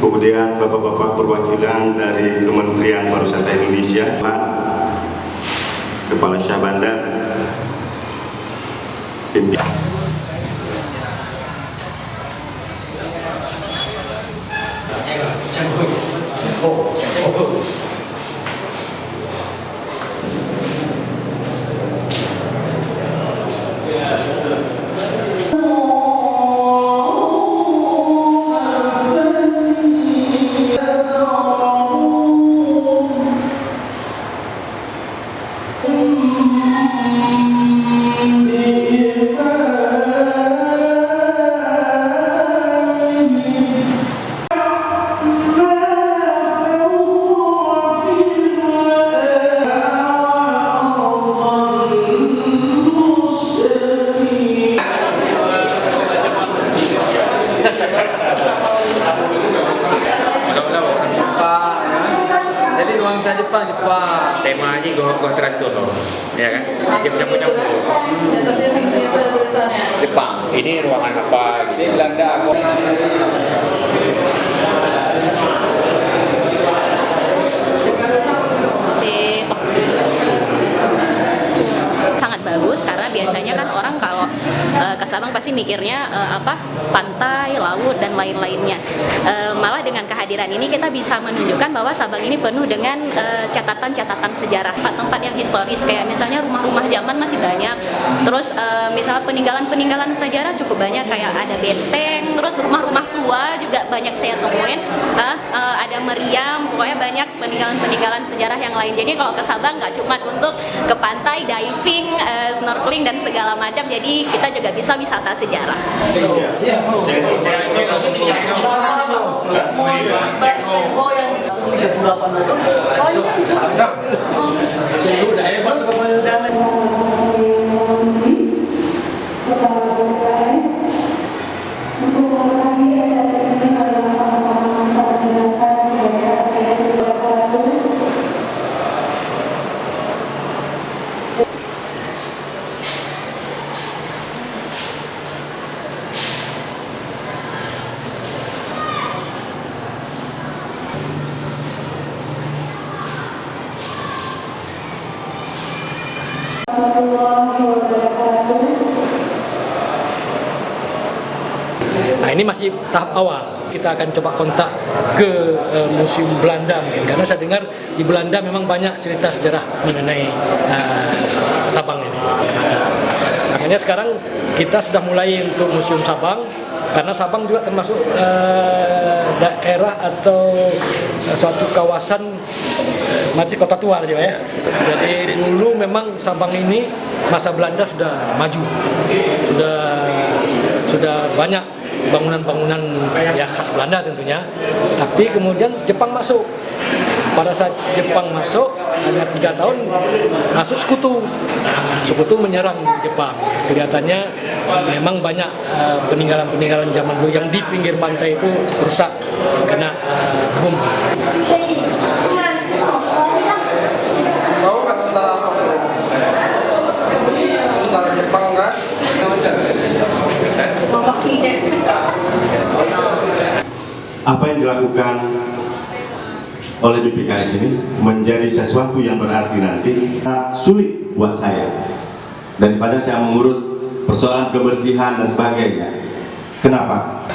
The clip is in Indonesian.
kemudian bapak-bapak perwakilan dari Kementerian Pariwisata Indonesia, Kepala Syah Bandar, pimpinan. Jadi nuansa Jepang, temanya gua teratur loh, ya kan? Campur-campur. Jepang, ini ruangan apa? Ini Belanda. Sangat bagus karena biasanya kan orang kalau ke Sabang pasti mikirnya pantai, laut dan lain-lainnya. Malah dengan kehadiran ini kita bisa menunjukkan bahwa Sabang ini penuh dengan catatan-catatan sejarah, tempat yang historis kayak misalnya rumah-rumah zaman masih banyak. Terus misalnya peninggalan-peninggalan sejarah cukup banyak kayak ada benteng, terus rumah-rumah tua juga banyak saya temuin. Ada meriam, pokoknya banyak peninggalan-peninggalan sejarah yang lain. Jadi kalau ke Sabang nggak cuma untuk ke pantai, diving, snorkeling dan segala macam. Jadi kita juga bisa wisata sejarah. Nah, ini masih tahap awal. Kita akan coba kontak ke Museum Belanda mungkin, karena saya dengar di Belanda memang banyak cerita sejarah mengenai Sabang ini. Makanya sekarang kita sudah mulai untuk Museum Sabang, karena Sabang juga termasuk daerah atau suatu kawasan masih kota tua juga ya. Jadi dulu memang Sabang ini masa Belanda sudah maju, sudah banyak bangunan-bangunan ya khas Belanda tentunya. Tapi kemudian Jepang masuk. Pada saat Jepang masuk, hanya 3 tahun masuk sekutu. Sekutu menyerang Jepang. Kelihatannya memang banyak peninggalan-peninggalan zaman dulu yang di pinggir pantai itu rusak kena bom. Tahu nggak tentara apa tuh? Tentara Jepang kan? Apa yang dilakukan oleh BPKS ini menjadi sesuatu yang berarti nanti sulit buat saya daripada saya mengurus persoalan kebersihan dan sebagainya. Kenapa?